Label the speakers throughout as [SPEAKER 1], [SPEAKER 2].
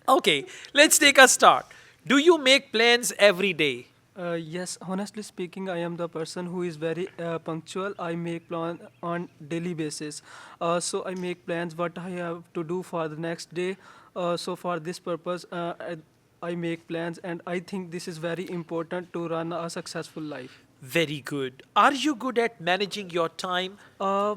[SPEAKER 1] Okay, let's take a start. Do you make plans every day?
[SPEAKER 2] Yes, honestly speaking, I am the person who is very punctual. I make plan on daily basis. So I make plans what I have to do for the next day. So for this purpose, I make plans, and I think this is very important to run a successful life.
[SPEAKER 1] Very good. Are you good at managing your time?
[SPEAKER 2] Uh,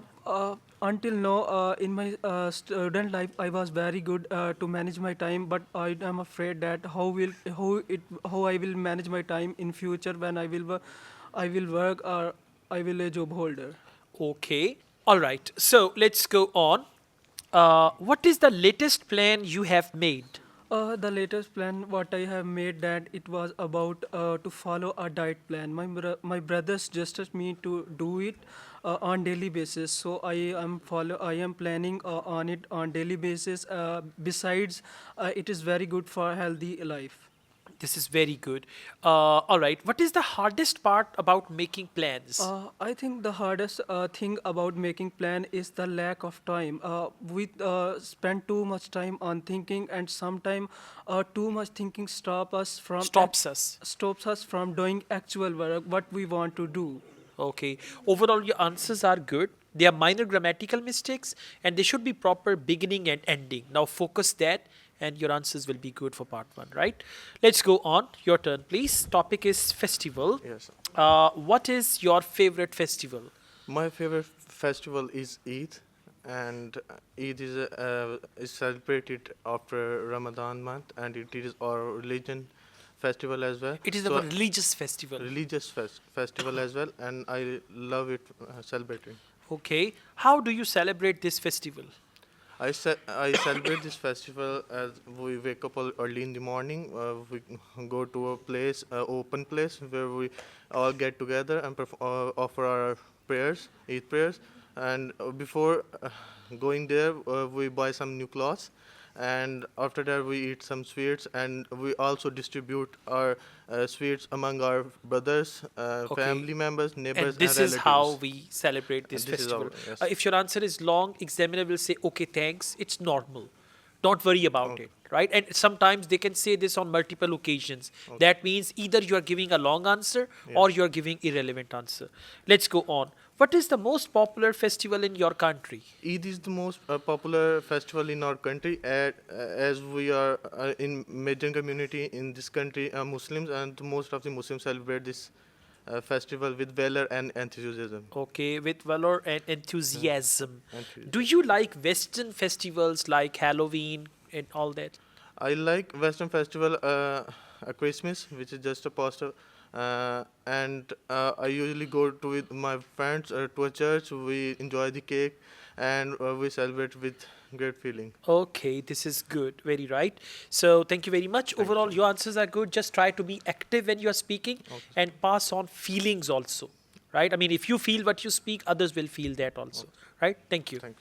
[SPEAKER 2] until now, in my student life, I was very good to manage my time, but I am afraid that how I will manage my time in future when I will work or I will a job holder.
[SPEAKER 1] Okay. All right. So let's go on. What is the latest plan you have made?
[SPEAKER 2] The latest plan what I have made that it was about to follow a diet plan. My brother suggested me to do it on daily basis. So I am planning on it on daily basis. Besides, it is very good for healthy life.
[SPEAKER 1] This is very good. All right. What is the hardest part about making plans?
[SPEAKER 2] I think the hardest thing about making plan is the lack of time. We spend too much time on thinking, and sometimes too much thinking
[SPEAKER 1] Stops us.
[SPEAKER 2] stops us from doing actual work, what we want to do.
[SPEAKER 1] Okay. Overall, your answers are good. They are minor grammatical mistakes and they should be proper beginning and ending. Now, focus that and your answers will be good for part one, right? Let's go on. Your turn, please. Topic is festival.
[SPEAKER 3] Yes.
[SPEAKER 1] What is your favorite festival?
[SPEAKER 3] My favorite festival is Eid, and Eid is celebrated after Ramadan month, and it is our religion festival as well.
[SPEAKER 1] It is a
[SPEAKER 3] So
[SPEAKER 1] religious festival.
[SPEAKER 3] religious festival as well, and I love it celebrating.
[SPEAKER 1] Okay. How do you celebrate this festival?
[SPEAKER 3] I celebrate this festival as we wake up early in the morning. We go to a place, open place, where we all get together and offer our prayers, Eid prayers. And before going there, we buy some new clothes. And after that, we eat some sweets, and we also distribute our sweets among our brothers,
[SPEAKER 1] Okay.
[SPEAKER 3] family members,
[SPEAKER 1] And
[SPEAKER 3] neighbors, and
[SPEAKER 1] this is how
[SPEAKER 3] relatives.
[SPEAKER 1] we celebrate this
[SPEAKER 3] And this is
[SPEAKER 1] festival.
[SPEAKER 3] our yes.
[SPEAKER 1] If your answer is long, examiner will say, okay, thanks, it's normal. Don't worry about
[SPEAKER 3] Okay.
[SPEAKER 1] it, right? And sometimes they can say this on multiple occasions.
[SPEAKER 3] Okay.
[SPEAKER 1] That means either you are giving a long answer or
[SPEAKER 3] Yes.
[SPEAKER 1] you are giving irrelevant answer. Let's go on. What is the most popular festival in your country?
[SPEAKER 3] Eid is the most popular festival in our country, as we are in major community in this country, Muslims, and most of the Muslims celebrate this festival with valor and enthusiasm.
[SPEAKER 1] Okay, with valor and
[SPEAKER 3] Yeah,
[SPEAKER 1] enthusiasm. Do
[SPEAKER 3] enthusiasm.
[SPEAKER 1] you like Western festivals like Halloween and all that?
[SPEAKER 3] I like Western festival, Christmas, which is just a past, and I usually go to with my friends to a church. We enjoy the cake, and we celebrate with great feeling.
[SPEAKER 1] Okay, this is good. Very right. So, thank you very much.
[SPEAKER 3] Thank
[SPEAKER 1] Overall,
[SPEAKER 3] you.
[SPEAKER 1] your answers are good. Just try to be active when you are speaking
[SPEAKER 3] Okay.
[SPEAKER 1] and pass on feelings also. Right? I mean, if you feel what you speak, others will feel that also.
[SPEAKER 3] Okay.
[SPEAKER 1] Right? Thank you.
[SPEAKER 3] Thanks.